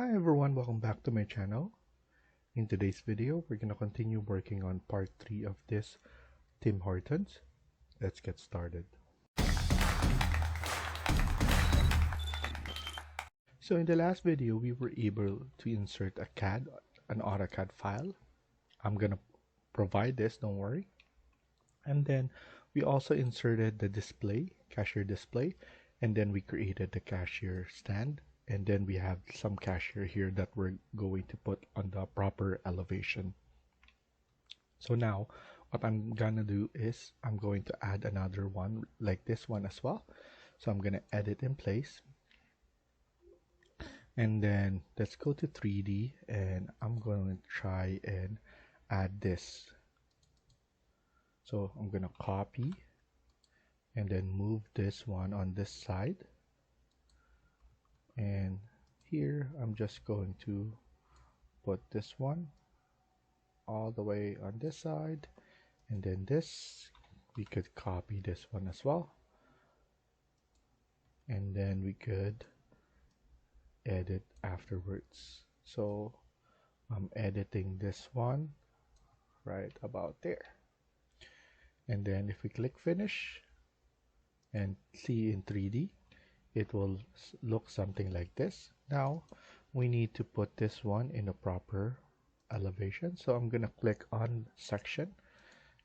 Hi everyone, welcome back to my channel. In today's video, we're going to continue working on part 3 of this Tim Hortons. Let's get started. So in the last video, we were able to insert an AutoCAD file. I'm going to provide this, don't worry. And then we also inserted the cashier display, and then we created the cashier stand. And then we have some cashier here that we're going to put on the proper elevation. So now what I'm gonna do is I'm going to add another one like this one as well. So I'm gonna edit in place, and then let's go to 3D, and I'm going to try and add this. So I'm gonna copy and then move this one on this side, and here I'm just going to put this one all the way on this side, and then this we could copy this one as well, and then we could edit afterwards. So I'm editing this one right about there, and then if we click finish and see in 3D, it will look something like this. Now we need to put this one in a proper elevation, so I'm gonna click on section,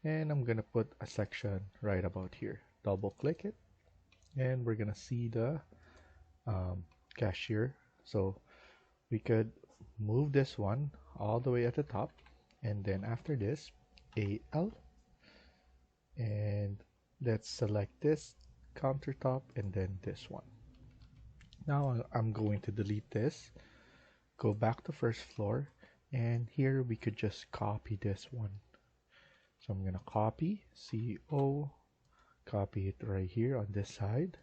and I'm gonna put a section right about here. Double click it, and we're gonna see the cashier. So we could move this one all the way at the top, and then after this AL, and let's select this countertop and then this one. Now I'm going to delete this, go back to first floor, and here we could just copy this one. So I'm gonna copy CO, copy it right here on this side,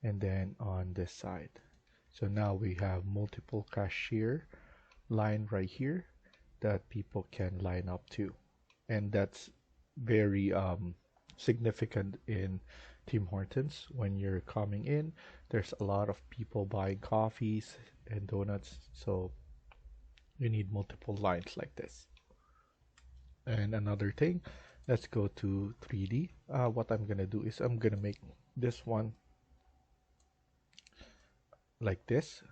and then on this side. So now we have multiple cashier line right here that people can line up to, and that's very significant in Tim Hortons. When you're coming in, there's a lot of people buying coffees and donuts, so you need multiple lines like this. And another thing, let's go to 3D. What I'm gonna do is I'm gonna make this one like this,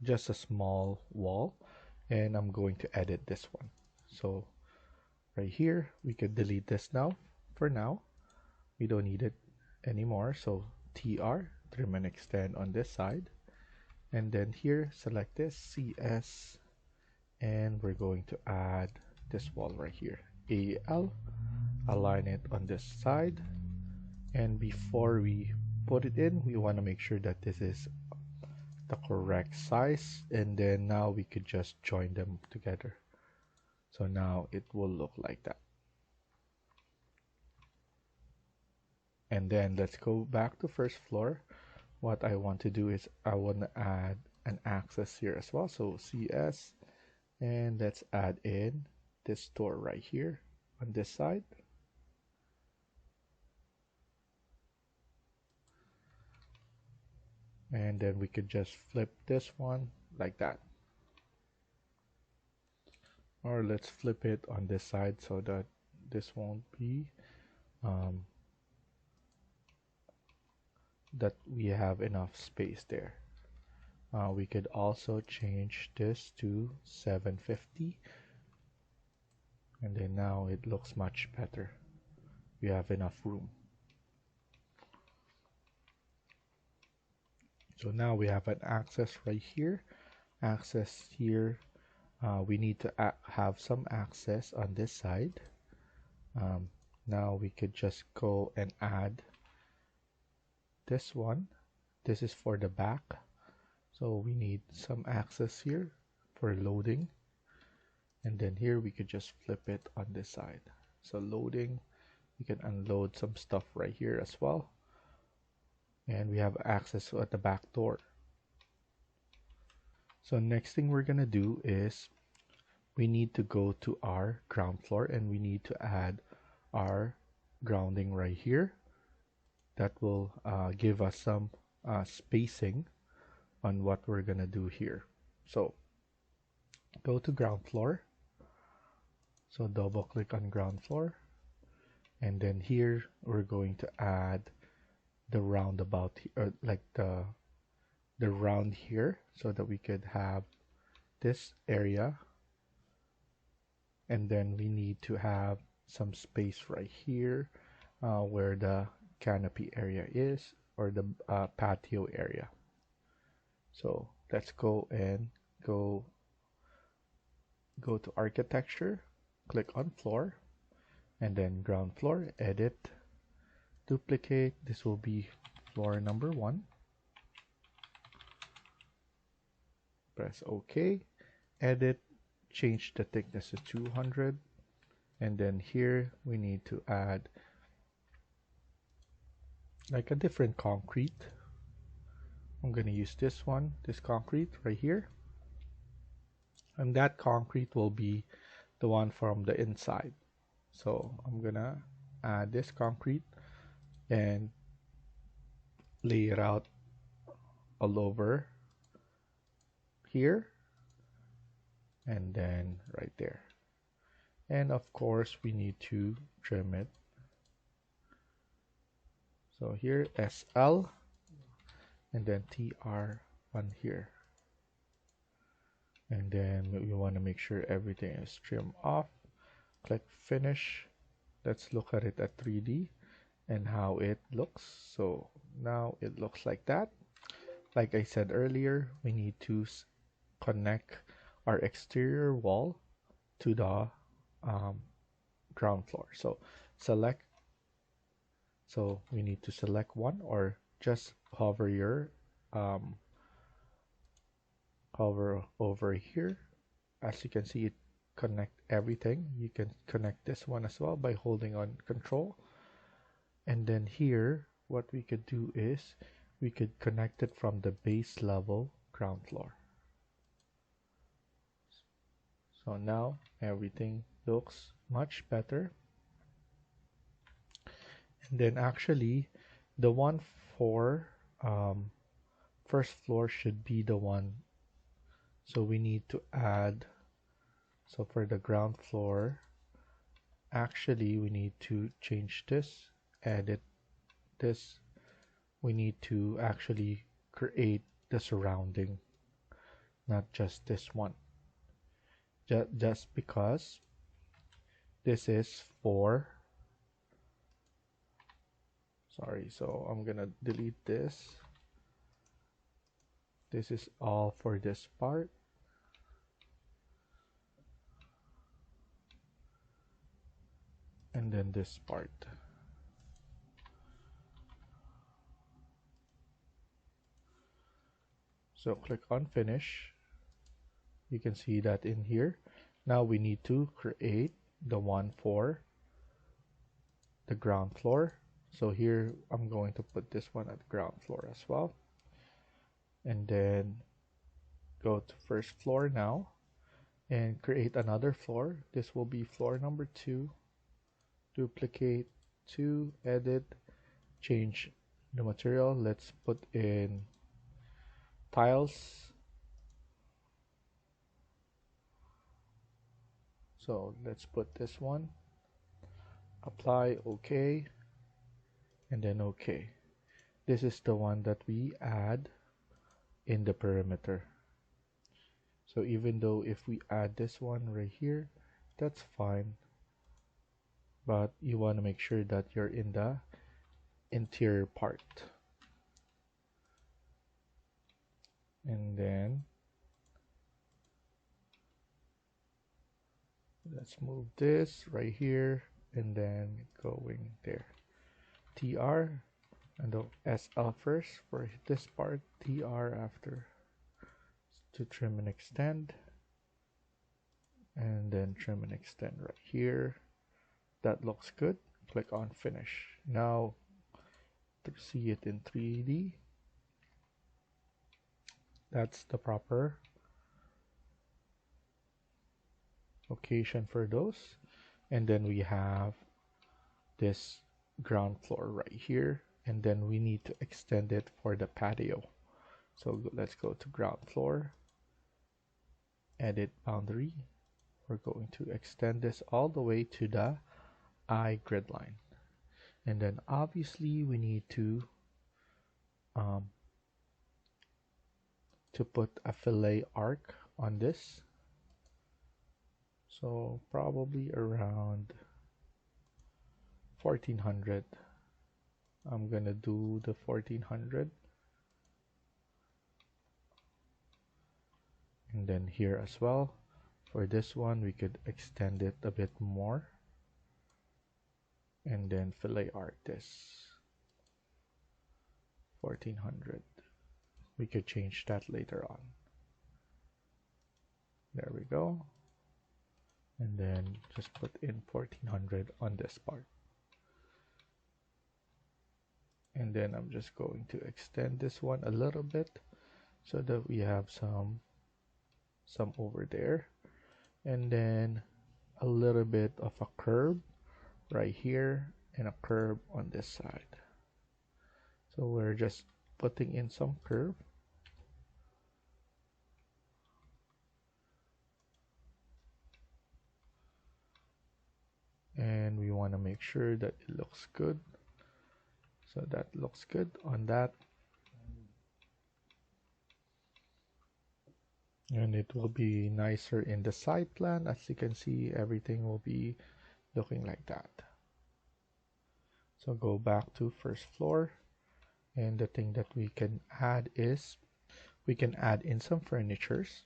just a small wall, and I'm going to edit this one. So right here we could delete this now. For now we don't need it anymore, so TR, trim and extend on this side, and then here select this CS, and we're going to add this wall right here. AL, align it on this side, and before we put it in, we want to make sure that this is the correct size, and then now we could just join them together. So now it will look like that. And then let's go back to first floor. What I want to do is I want to add an access here as well. So CS, and let's add in this door right here on this side. And then we could just flip this one like that. Or let's flip it on this side so that this won't be that we have enough space there. We could also change this to 750, and then now it looks much better. We have enough room. So now we have an access right here, access here. We need to have some access on this side. Now we could just go and add this one. This is for the back, so we need some access here for loading, and then here we could just flip it on this side. So loading, we can unload some stuff right here as well, and we have access at the back door. So next thing we're gonna do is we need to go to our ground floor, and we need to add our grounding right here. That will give us some spacing on what we're gonna do here. So go to ground floor. So double click on ground floor. And then here we're going to add the roundabout, or like the round here, so that we could have this area. And then we need to have some space right here where the canopy area is, or the patio area. So let's go and go to architecture, click on floor, and then ground floor, edit, duplicate. This will be floor number 1. Press OK, edit, change the thickness to 200, and then here we need to add like a different concrete. I'm going to use this one, this concrete right here, and that concrete will be the one from the inside. So I'm gonna add this concrete and lay it out all over here, and then right there. And of course we need to trim it. So here SL, and then TR1 here. And then we want to make sure everything is trimmed off. Click finish. Let's look at it at 3D and how it looks. So now it looks like that. Like I said earlier, we need to connect our exterior wall to the ground floor. So we need to select one, or just hover hover over here. As you can see, it connect everything. You can connect this one as well by holding on control. And then here what we could do is we could connect it from the base level ground floor. So now everything looks much better. And then actually the one for first floor should be the one, so we need to add, so for the ground floor actually we need to change this, edit this. We need to actually create the surrounding, not just this one, just because this is for, sorry, so I'm gonna delete this. This is all for this part. And then this part. So click on finish. You can see that in here. Now we need to create the one for the ground floor. So here I'm going to put this one at the ground floor as well. And then go to first floor now and create another floor. This will be floor number 2. Duplicate 2, edit, change the material. Let's put in tiles. So let's put this one, apply, OK, and then OK. This is the one that we add in the perimeter. So even though if we add this one right here, that's fine, but you want to make sure that you're in the interior part. And then let's move this right here and then going there. TR and the SL first for this part, TR after, to trim and extend, and then trim and extend right here. That looks good. Click on finish. Now to see it in 3D, that's the proper location for those. And then we have this ground floor right here, and then we need to extend it for the patio. So let's go to ground floor, edit boundary. We're going to extend this all the way to the eye grid line. And then obviously we need to put a fillet arc on this. So probably around 1400. I'm gonna do the 1400. And then here as well, for this one we could extend it a bit more and then fillet arc this 1400. We could change that later on. There we go. And then just put in 1400 on this part. And then I'm just going to extend this one a little bit so that we have some over there, and then a little bit of a curve right here and a curve on this side. So we're just putting in some curve. And we want to make sure that it looks good. So that looks good on that. And it will be nicer in the side plan. As you can see, everything will be looking like that. So go back to first floor, and the thing that we can add is we can add in some furnitures.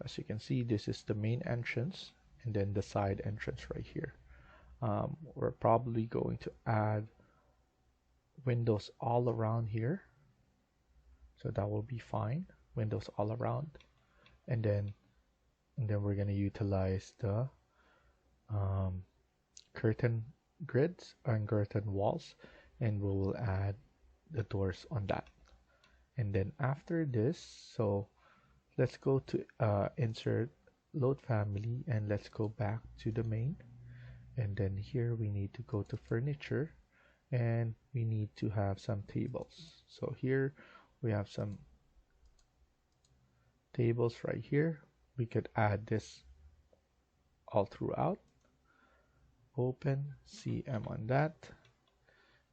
As you can see, this is the main entrance and then the side entrance right here. We're probably going to add windows all around here, so that will be fine. Windows all around. And then we're going to utilize the curtain grids and curtain walls, and we will add the doors on that. And then after this, so let's go to insert load family, and let's go back to the main. And then here we need to go to furniture, and we need to have some tables. So here we have some tables right here. We could add this all throughout. Open CM on that,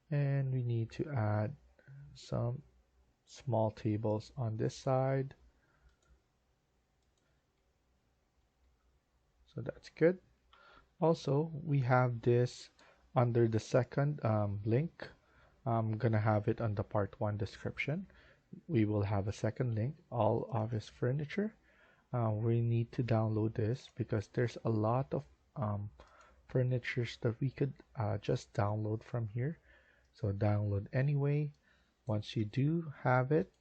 and we need to add some small tables on this side. So that's good. Also, we have this under the second link. I'm gonna have it on the part 1 description. We will have a second link, all office furniture. We need to download this because there's a lot of furnitures that we could just download from here. So download anyway. Once you do have it,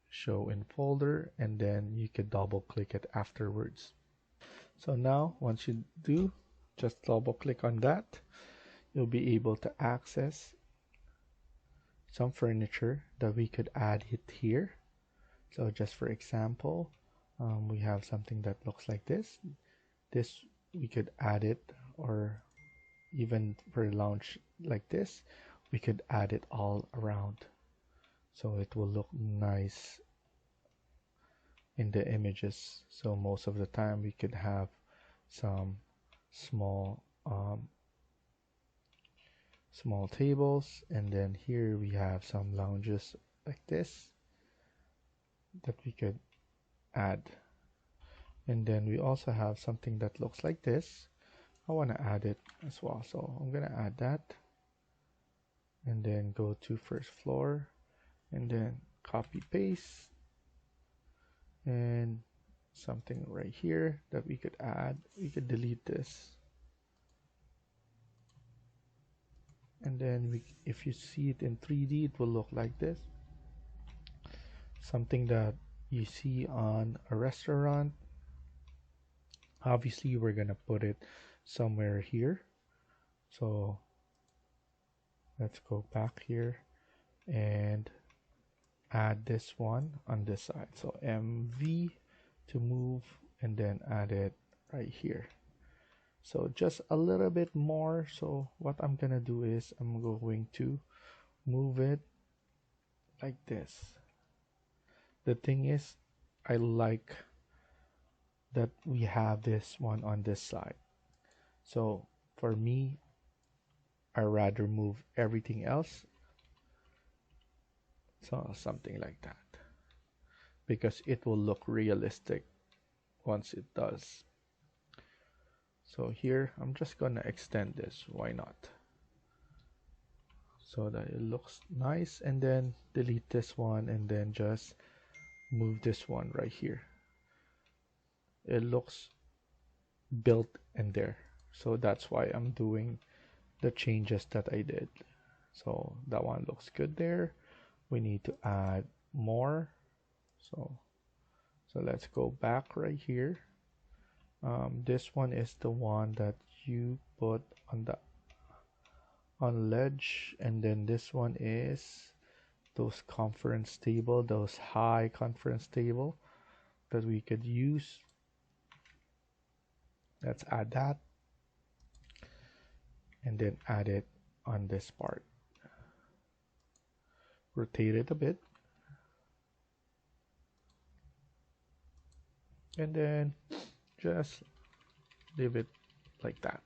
show in folder, and then you could double click it afterwards. So now once you do, just double click on that. You'll be able to access some furniture that we could add it here. So just for example, we have something that looks like this. This we could add it, or even for lounge like this, we could add it all around. So it will look nice in the images. So most of the time we could have some small tables, and then here we have some lounges like this that we could add. And then we also have something that looks like this. I want to add it as well, so I'm gonna add that, and then go to first floor, and then copy paste, and something right here that we could add. We could delete this, and then if you see it in 3D, it will look like this. Something that you see on a restaurant. Obviously we're gonna put it somewhere here, so let's go back here and add this one on this side. So MV to move, and then add it right here. So just a little bit more. So what I'm gonna do is I'm going to move it like this. The thing is, I like that we have this one on this side. So for me, I rather move everything else, so something like that, because it will look realistic once it does. So here I'm just gonna extend this, why not, so that it looks nice, and then delete this one and then just move this one right here. It looks built in there, so that's why I'm doing the changes that I did. So that one looks good there. We need to add more, so let's go back right here. This one is the one that you put on the ledge, and then this one is those conference table, those high conference table that we could use. Let's add that, and then add it on this part. Rotate it a bit, and then just leave it like that.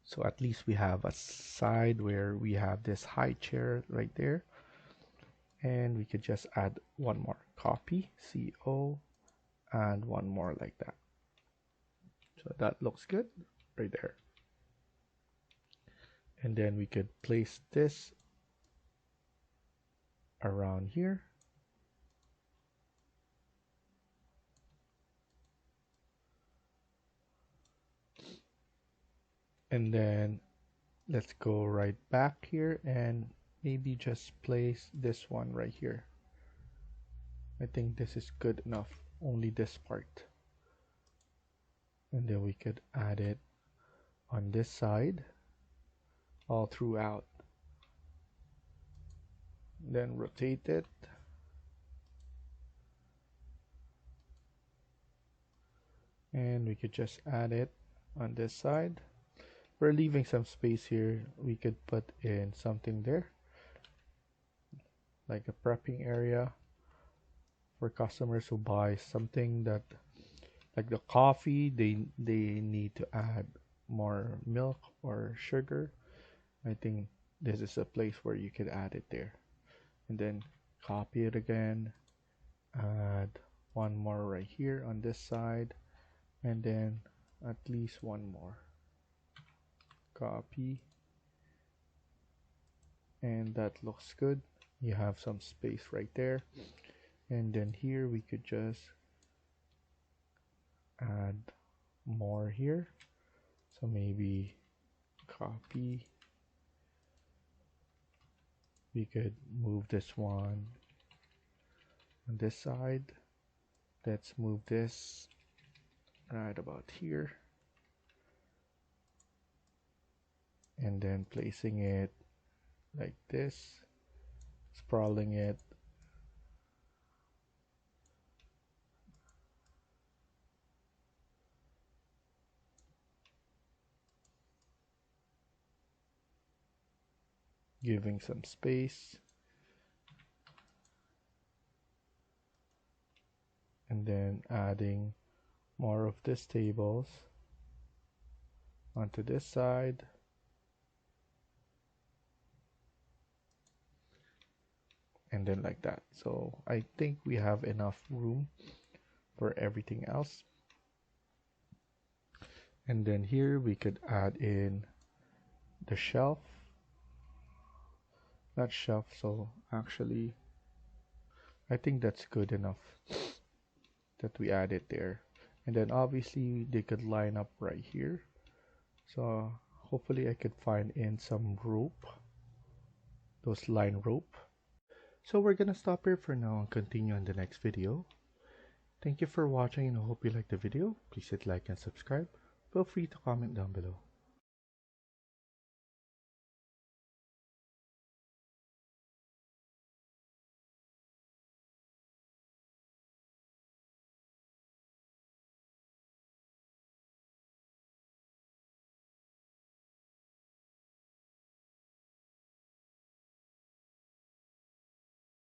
So at least we have a side where we have this high chair right there, and we could just add one more, copy, CO, and one more like that. So that looks good right there. And then we could place this around here. And then let's go right back here and maybe just place this one right here. I think this is good enough, only this part. And then we could add it on this side all throughout. Then rotate it. And we could just add it on this side. We're leaving some space here. We could put in something there, like a prepping area for customers who buy something that, like the coffee, they need to add more milk or sugar. I think this is a place where you could add it there, and then copy it again, add one more right here on this side, and then at least one more, copy, and that looks good. You have some space right there, and then here we could just add more here. So maybe copy, we could move this one on this side. Let's move this right about here, and then placing it like this, sprawling it, giving some space, and then adding more of these tables onto this side. And then like that. So I think we have enough room for everything else. And then here we could add in the shelf, not shelf, so actually I think that's good enough that we add it there. And then obviously they could line up right here, so hopefully I could find in some rope, those line rope. So we're gonna stop here for now and continue on the next video. Thank you for watching, and I hope you liked the video. Please hit like and subscribe. Feel free to comment down below.